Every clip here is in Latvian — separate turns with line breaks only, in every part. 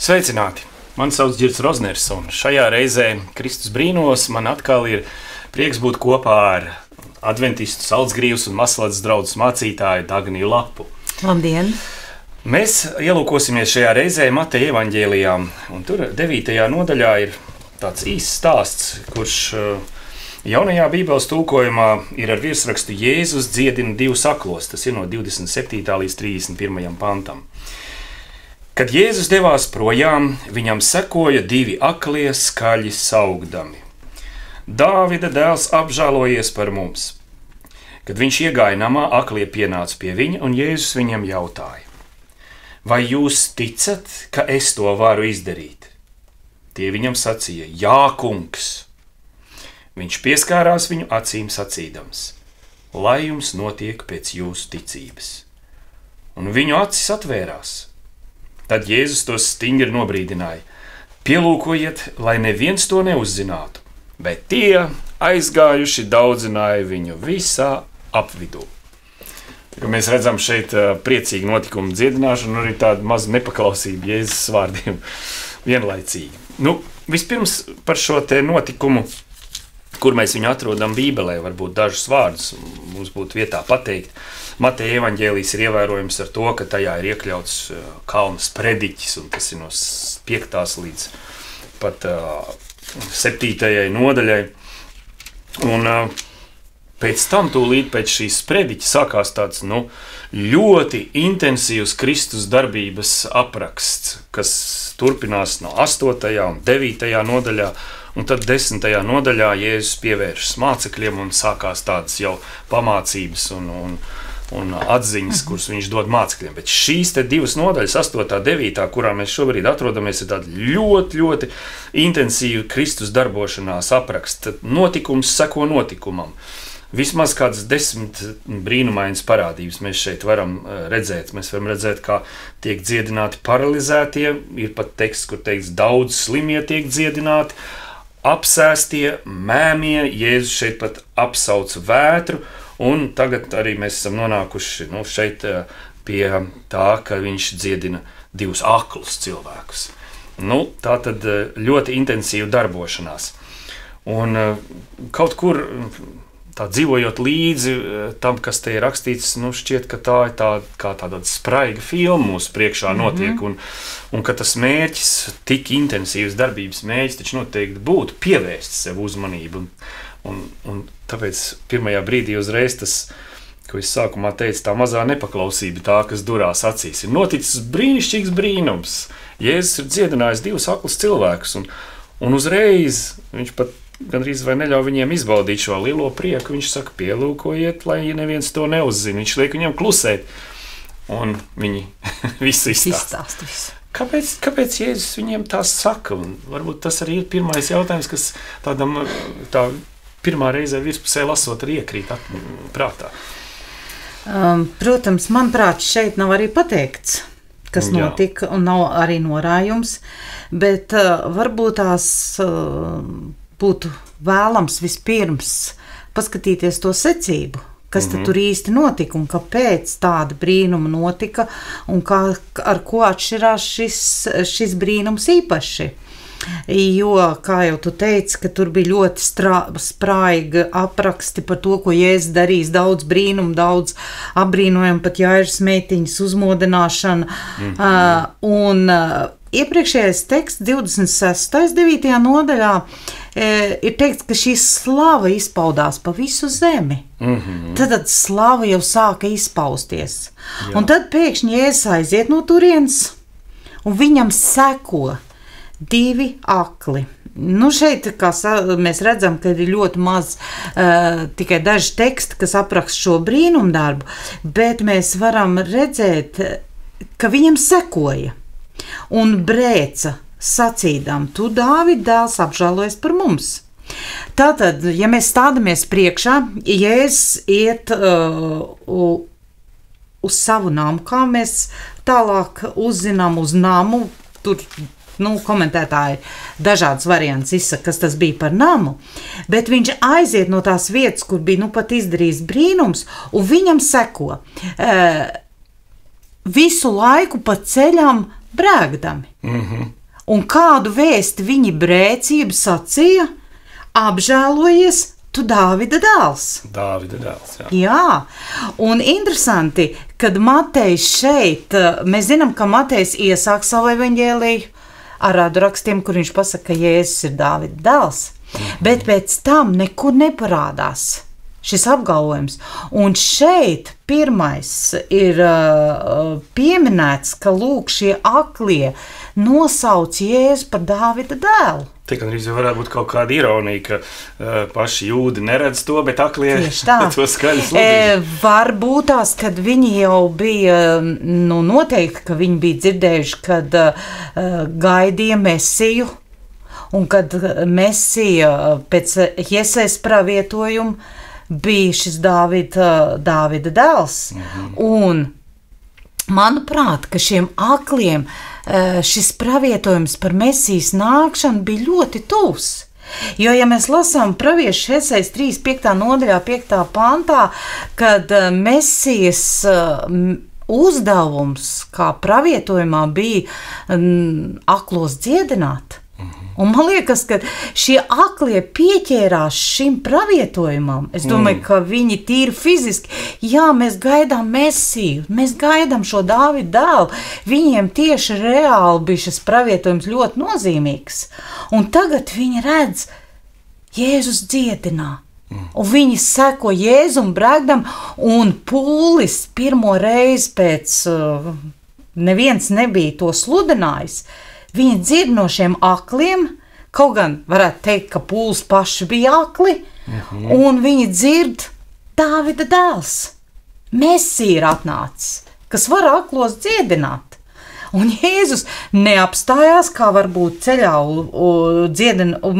Sveicināti! Mani sauc Girts Rozners, un šajā reizē Kristus brīnos man atkal ir prieks būt kopā ar adventistu Salcgrīvas un Masladzes draudzes mācītāju Dagniju Lapu.
Labdien!
Mēs ielūkosimies šajā reizē Mateja evaņģēlijā, un tur 9. nodaļā ir tāds īsts stāsts, kurš jaunajā Bībeles tulkojumā ir ar virsrakstu Jēzus dziedina divus aklos, tas ir no 27. līdz 31. pantam. Kad Jēzus devās projām, viņam sekoja divi aklie skaļi saugdami. Dāvida dēls apžēlojies par mums. Kad viņš iegāja namā, aklie pienāca pie viņa, un Jēzus viņam jautāja: vai jūs ticat, ka es to varu izdarīt? Tie viņam sacīja: jā, kungs. Viņš pieskārās viņu acīm sacīdams: lai jums notiek pēc jūsu ticības. Un viņu acis atvērās. Tad Jēzus tos stingri nobrīdināja: pielūkojiet, lai neviens to neuzzinātu, bet tie aizgājuši daudzināja viņu visā apvidū. Mēs redzam šeit priecīgu notikumu dziedināšanu un arī tādu mazu nepaklausību Jēzus vārdiem vienlaicīgi. Vispirms par šo te notikumu, kur mēs viņu atrodam Bībelē, varbūt dažus vārdus mums būtu vietā pateikt. Mateja evaņģēlijs ir ievērojams ar to, ka tajā ir iekļauts kalna sprediķis, un tas ir no 5. līdz pat 7. nodaļai. Un pēc tam tūlīt pēc šīs sprediķa sākās tāds ļoti intensīvs Kristus darbības apraksts, kas turpinās no 8. un 9. nodaļā. Un tad 10. nodaļā Jēzus pievēršas mācekļiem un sākās tādas jau pamācības un atziņas, kuras viņš dod mācekļiem. Bet šīs te divas nodaļas, 8. un 9., kurā mēs šobrīd atrodamies, ir tāda ļoti, ļoti intensīva Kristus darbošanās apraksts. Notikums seko notikumam. Vismaz kādas 10 brīnumainas parādības mēs šeit varam redzēt. Mēs varam redzēt, kā tiek dziedināti paralizētie. Ir pat teksts, kur teikts, daudz slimie tiek dziedināti. Apsēstie, mēmie, Jēzus šeit pat apsauc vētru, un tagad arī mēs esam nonākuši šeit pie tā, ka viņš dziedina divus aklus cilvēkus. Tā tad ļoti intensīva darbošanās. Un kaut kur tā dzīvojot līdzi tam, kas te ir rakstīts, šķiet, ka tā ir tāda spraiga filma mūsu priekšā notiek, un ka tas mērķis, tik intensīvs darbības mērķis, taču noteikti būtu pievērst sev uzmanību. Un tāpēc pirmajā brīdī uzreiz tas, ko es sākumā teicu, tā mazā nepaklausība, tā, kas durās acīs, ir noticis brīnišķīgs brīnums. Jēzus ir dziedinājis divus aklus cilvēkus, un uzreiz viņš pat gandrīz vai neļauj viņiem izbaudīt šo lielo prieku. Viņš saka: pielūkojiet, lai neviens to neuzzina. Viņš liek viņiem klusēt, un viņi visu izstāsta. Kāpēc Jēzus viņiem tā saka? Un varbūt tas arī ir pirmais jautājums, kas tā pirmā reizē virspusē lasot arī iekrīt prātā.
Protams, manuprāt, šeit nav arī pateikts, kas notika, un nav arī norājums, bet varbūt tās būtu vēlams vispirms paskatīties to secību, kas tad tur īsti notika un kāpēc tāda brīnuma notika un ar ko atšķirās šis brīnums īpaši. Jo, kā jau tu teici, ka tur bija ļoti spraiga apraksti par to, ko Jēzus darīs, daudz brīnumu, daudz apbrīnojumu, pat Jairas meitiņas uzmodināšana. Un iepriekšējais teksts, 26. 9. nodaļā, ir teikts, ka šī slava izpaudās pa visu zemi. Tad slava jau sāka izpausties. Jā. Un tad pēkšņi Jēzus aiziet no turienes, un viņam seko divi akli. Šeit, kā mēs redzam, ka ir ļoti maz, tikai daži teksti, kas apraksta šo brīnumdarbu, bet mēs varam redzēt, ka viņam sekoja un brēca sacīdam: tu, Dāvida dēls, apžēlojies par mums. Tātad, ja mēs stādamies priekšā, Jēzus iet uz savu namu, kā mēs tālāk uzzinām, uz namu, tur komentētāji dažādas variants izsaka, kas tas bija par namu, bet viņš aiziet no tās vietas, kur bija pat izdarījis brīnums, un viņam seko visu laiku pa ceļam brēgdami. Un kādu vēsti viņi brēcību sacīja? Apžēlojies, tu Dāvida dēls.
Dāvida dēls, jā.
Jā, un interesanti, kad Matejs šeit, mēs zinām, ka Matejs iesāk savu evaņģēliju ar radurakstiem, kur viņš pasaka, ka Jēzus ir Dāvida dēls, bet pēc tam nekur neparādās šis apgalvojums. Un šeit pirmais ir pieminēts, ka lūk, šie aklie nosauc Jēzu par Dāvida dēlu.
Te gan arī varētu būt kaut kāda ironija, ka paši jūdi neredz to, bet aklie to skaļi sludina.
Varbūt tās, kad viņi jau bija, noteikti, ka viņi bija dzirdējuši, kad gaidīja Mesiju, un kad Mesija pēc Jesajas pravietojuma bija šis Dāvida dēls. Un manuprāt, ka šiem akliem šis pravietojums par Mesijas nākšanu bija ļoti tuvs. Jo, ja mēs lasām praviešu Jesajas 3.5. nodaļā, 5. pantā, kad Mesijas uzdevums, kā pravietojumā, bija aklos dziedināt. Un man liekas, ka šie aklie pieķērās šim pravietojumam. Es domāju, ka viņi tīri fiziski, jā, mēs gaidām Mesiju, mēs gaidām šo Dāvida dēlu. Viņiem tieši reāli bija šis pravietojums ļoti nozīmīgs. Un tagad viņi redz, Jēzus dziedinā. Un viņi seko Jēzum brēkdam, un pūlis pirmo reizi pēc neviens nebija to sludinājis. Viņi dzird no šiem akliem, kaut gan varētu teikt, ka pūlis paši bija akli, un viņi dzird Dāvida dēls. Mesija ir atnācis, kas var aklos dziedināt. Un Jēzus neapstājās, kā varbūt ceļā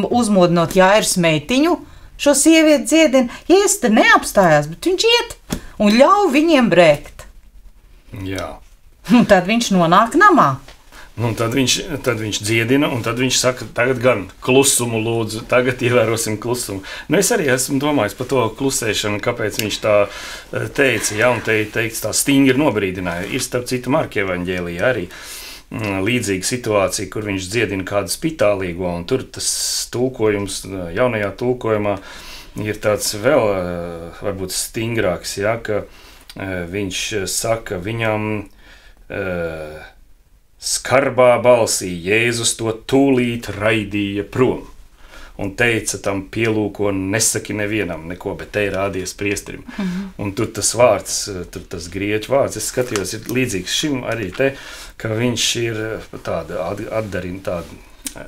uzmodinot Jairas meitiņu, šo sievieti dziedina. Jēzus te neapstājās, bet viņš iet un ļauj viņiem brēkt.
Jā.
Un tad viņš nonāk namā.
Un tad viņš dziedina, un tad viņš saka, tagad gan klusumu lūdzu, tagad ievērosim klusumu. Es arī esmu domājis par to klusēšanu, kāpēc viņš tā teica, ja, un teikts tā stingri nobrīdināja. Ir starp citu Marka evaņģēlijā arī līdzīga situācija, kur viņš dziedina kādu spitālīgo, un tur tas tulkojums, jaunajā tulkojumā ir tāds vēl varbūt stingrāks, ja, ka viņš saka viņam skarbā balsī Jēzus to tūlīt raidīja prom un teica tam pielūko, nesaki nevienam neko, bet te ir rādies priesterim. Un tur tas vārds, tur tas grieķu vārds, es skatījos, ir līdzīgs šim arī te, ka viņš ir tāda atdarina tāda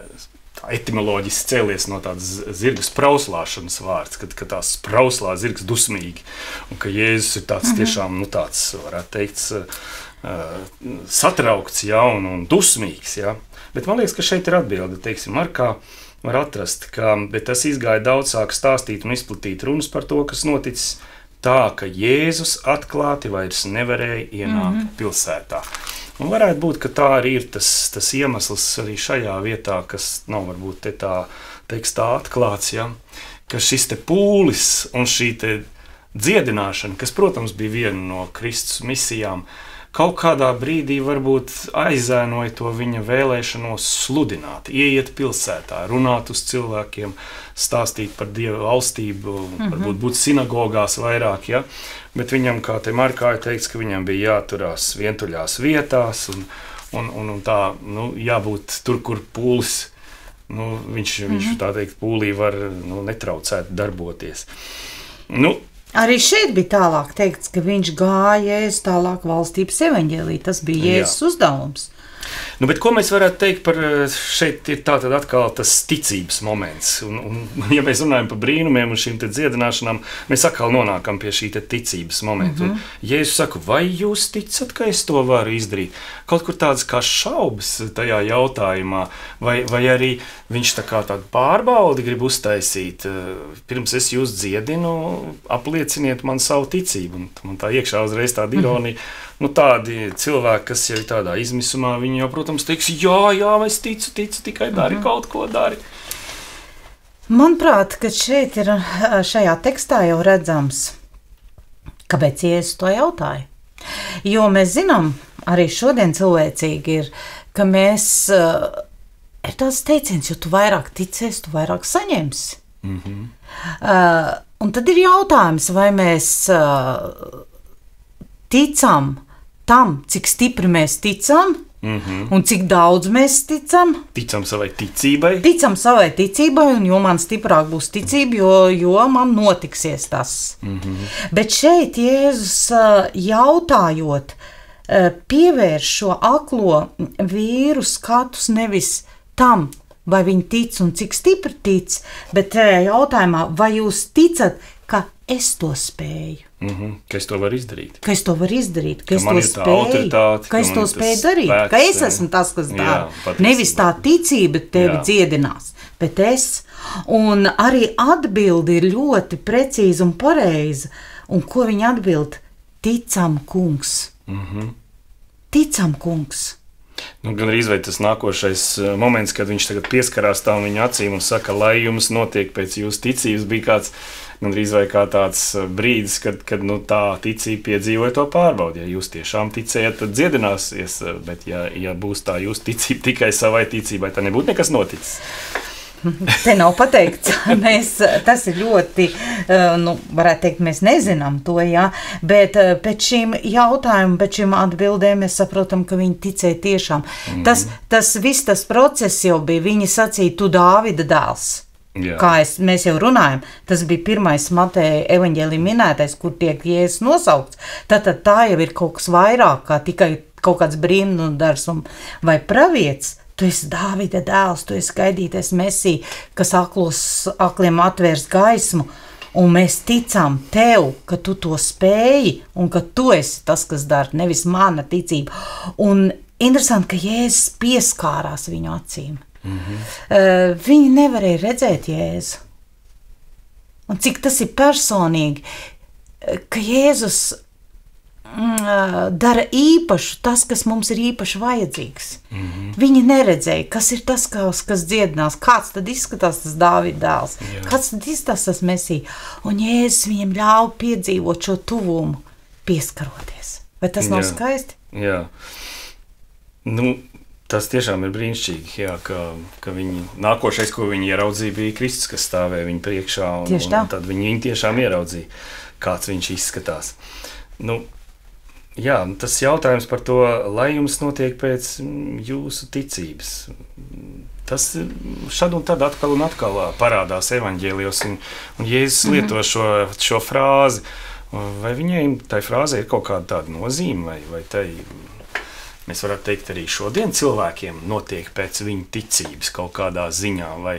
etimoloģiski cēlies no tādas zirga sprauslāšanas vārds, kad tās sprauslā zirgs dusmīgi, un ka Jēzus ir tāds tiešām, tāds, varētu teikt, satraukts, ja, un dusmīgs, ja. Bet man liekas, ka šeit ir atbilde, teiksim, Markā var atrast, bet tas izgāja daudz sāk stāstīt un izplatīt runas par to, kas noticis tā, ka Jēzus atklāti vairs nevarēja ienākt pilsētā. Un varētu būt, ka tā arī ir tas iemesls arī šajā vietā, kas nav varbūt te tā tekstā atklāts, ja, ka šis te pūlis un šī te dziedināšana, kas, protams, bija viena no Kristus misijām, kaut kādā brīdī varbūt aizēnoja to viņa vēlēšanos sludināt, ieiet pilsētā, runāt uz cilvēkiem, stāstīt par Dieva valstību, varbūt būt sinagogās vairāk, ja? Bet viņam, kā te Markā ir teikts, ka viņam bija jāturās vientuļās vietās un tā, jābūt tur, kur pūlis, viņš tā teikt, pūlī var netraucēt darboties.
Arī šeit bija tālāk teikts, ka viņš gāja Jēzus tālāk valstības evaņģēlī. Tas bija Jēzus uzdevums.
Bet ko mēs varētu teikt par šeit ir tātad atkal tas ticības moments. Un ja mēs runājam par brīnumiem un šīm te dziedināšanām, mēs atkal nonākam pie šī te ticības momenta. Jēzus saka, vai jūs ticat, ka es to varu izdarīt? Kaut kur tādas kā šaubas tajā jautājumā, vai arī viņš tā kā tādu pārbaudi grib uztaisīt. Pirms es jūs dziedinu, aplieciniet man savu ticību. Un man tā iekšā uzreiz tāda ironija. Tādi cilvēki, kas jau ir tādā izmisumā, viņi jau, protams, teiks, jā, es ticu, tikai dari kaut ko dari.
Manuprāt, ka šeit ir šajā tekstā jau redzams, kāpēc Jēzus to jautāja. Jo mēs zinām, arī šodien cilvēcīgi ir, ka mēs ir tāds teiciens, jo tu vairāk ticēsi, tu vairāk saņemsi. Un tad ir jautājums, vai mēs ticam tam, cik stipri mēs ticam, un cik daudz mēs ticam.
Ticam savai ticībai.
Ticam savai ticībai, un jo man stiprāk būs ticība, jo man notiksies tas. Bet šeit Jēzus jautājot, pievērš šo aklo vīru skatus nevis tam, vai viņi tic un cik stipri tic, bet jautājumā, vai jūs ticat, ka es to spēju?
Ka es to varu izdarīt.
Ka es to varu izdarīt, ka es
man
to
ir tā
spēju,
autoritāte,
ka es to spēju darīt,
spēks,
ka es esmu tas, kas dara. Nevis tā ticība tevi dziedinās, bet es. Un arī atbildi ir ļoti precīza un pareiza. Un ko viņi atbild? Ticam, kungs. Ticam, kungs.
Gan arī tas nākošais moments, kad viņš tagad pieskarās tām viņa acīm un saka, lai jums notiek pēc jūsu ticības, bija kāds gan arī kā tāds brīdis, kad tā ticība piedzīvoja to pārbaudi. Ja jūs tiešām ticējat, tad dziedināsies, bet ja būs tā jūsu ticība tikai savai ticībai, tad nebūtu nekas noticis.
Te nav pateikts, tas ir ļoti, varētu teikt, mēs nezinām to, bet pēc šīm jautājumiem, pēc šīm atbildēm mēs saprotam, ka viņi ticēja tiešām. Tas process jau bija, viņi sacīja, tu Dāvida dēls. Kā mēs jau runājam, tas bija pirmais Mateja evaņģēlija minētais, kur tiek Jēzus nosaukts. Tātad tā jau ir kaut kas vairāk, kā tikai kaut kāds brīnumdarbs vai pravietis. Tu esi Dāvida dēls, tu esi gaidītais Mesija, kas akliem atvērs gaismu, un mēs ticam tev, ka tu to spēji, un ka tu esi tas, kas dara, nevis mana ticība. Un interesanti, ka Jēzus pieskārās viņu acīm. Viņi nevarēja redzēt Jēzu. Un cik tas ir personīgi, ka Jēzus dara īpašu tas, kas mums ir īpaši vajadzīgs. Viņi neredzēja, kas ir tas, kas dziedinās, kāds tad izskatās tas Dāvida dēls, kāds tad izskatās tas Mesija. Un Jēzus viņiem ļauj piedzīvot šo tuvumu, pieskaroties. Vai tas nav skaisti?
Jā. Tas tiešām ir brīnišķīgi, ka viņi, nākošais, ko viņi ieraudzīja, bija Kristus, kas stāvēja viņu priekšā, un tad viņi tiešām ieraudzīja, kāds viņš izskatās. Tas jautājums par to, lai jums notiek pēc jūsu ticības. Tas šad un tad atkal un atkal parādās evaņģēlijos, un Jēzus lieto šo frāzi. Vai viņai tai frāzē ir kaut kāda tāda nozīme, vai tai... Mēs varētu teikt, arī šodien cilvēkiem notiek pēc viņa ticības kaut kādā ziņā, vai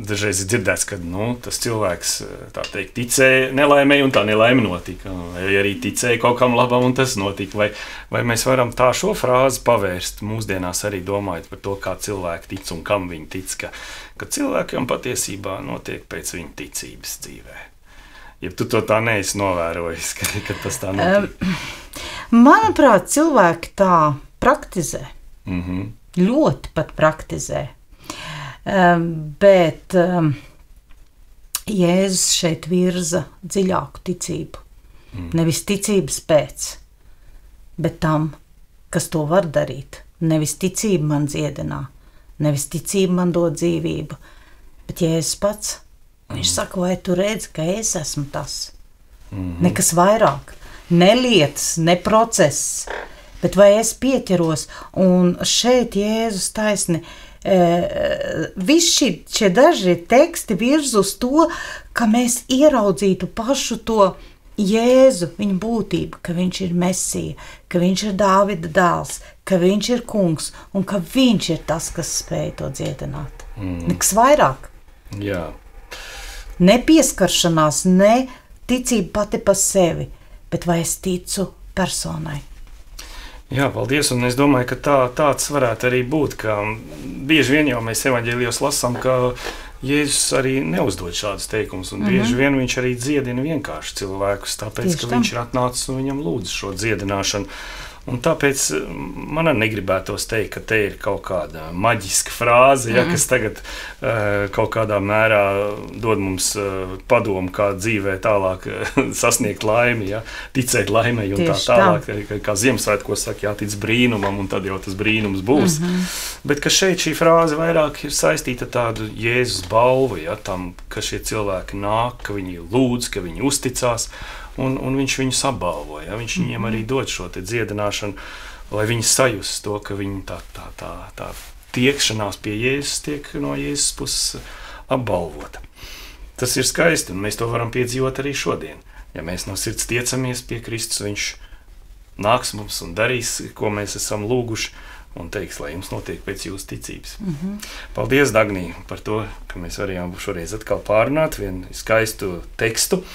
dažreiz ir dzirdēts, ka tas cilvēks, tā teikt, ticēja nelaimei un tā nelaime notika, vai arī ticēja kaut kam labam un tas notika, vai mēs varam tā šo frāzi pavērst mūsdienās arī domājot par to, kā cilvēki tic un kam viņi tic, ka cilvēkiem patiesībā notiek pēc viņa ticības dzīvē. Ja tu to tā neesi novērojis, ka tas tā notiek?
Manuprāt, cilvēki tā praktizē. Ļoti pat praktizē. Bet Jēzus šeit virza dziļāku ticību. Nevis ticības pēc, bet tam, kas to var darīt. Nevis ticība man dziedinā, nevis ticība man dod dzīvību, bet Jēzus pats. Viņš saka, vai tu redzi, ka es esmu tas? Nekas vairāk, ne lietas, ne process, bet vai es pieķeros, un šeit Jēzus taisni, visi šie daži teksti virz uz to, ka mēs ieraudzītu pašu to Jēzu, viņa būtību, ka viņš ir Mesija, ka viņš ir Dāvida dēls, ka viņš ir kungs, un ka viņš ir tas, kas spēj to dziedināt. Nekas vairāk.
Jā.
Ne pieskaršanās, ne ticība pati pa sevi, bet vai es ticu personai.
Jā, paldies, un es domāju, ka tāds varētu arī būt, ka bieži vien jau mēs evaņģēlijos lasām, ka Jēzus arī neuzdod šādus teikumus, un bieži vien viņš arī dziedina vienkārši cilvēkus, tāpēc, ka viņš ir atnācis un viņam lūdz šo dziedināšanu. Un tāpēc man negribētos teikt, ka te ir kaut kāda maģiska frāze, ja, kas tagad kaut kādā mērā dod mums padomu, kā dzīvē tālāk sasniegt laimi, ja, ticēt laimei un tā tālāk. Kā Ziemassvētkos saka, jātic brīnumam, un tad jau tas brīnums būs. Bet ka šeit šī frāze vairāk ir saistīta ar tādu Jēzus balvu, ja, tam, ka šie cilvēki nāk, ka viņi lūdz, ka viņi uzticās, un viņš viņus apbalvo. Ja? Viņš viņiem arī dod šo dziedināšanu, lai viņi sajust to, ka viņi tā tiekšanās pie Jēzus tiek no Jēzus puses apbalvota. Tas ir skaisti, un mēs to varam piedzīvot arī šodien. Ja mēs no sirds tiecamies pie Kristus, viņš nāks mums un darīs, ko mēs esam lūguši, un teiks, lai jums notiek pēc jūsu ticības. Paldies, Dagnī, par to, ka mēs varējām šoreiz atkal pārunāt vienu skaistu tekstu.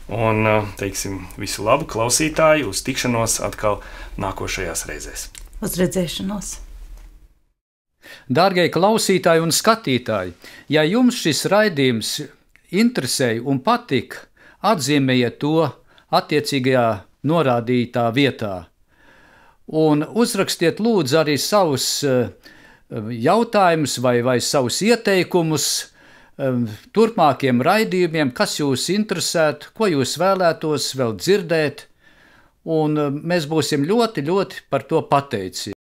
Un, teiksim, visu labu klausītāju, uz tikšanos atkal nākošajās reizēs.
Uz redzēšanos!
Dārgie klausītāji un skatītāji, ja jums šis raidījums interesēja un patika, atzīmējiet to attiecīgajā norādītā vietā. Un uzrakstiet lūdzu arī savus jautājumus vai savus ieteikumus turpmākiem raidījumiem, kas jūs interesētu, ko jūs vēlētos vēl dzirdēt, un mēs būsim ļoti, ļoti par to pateicīgi.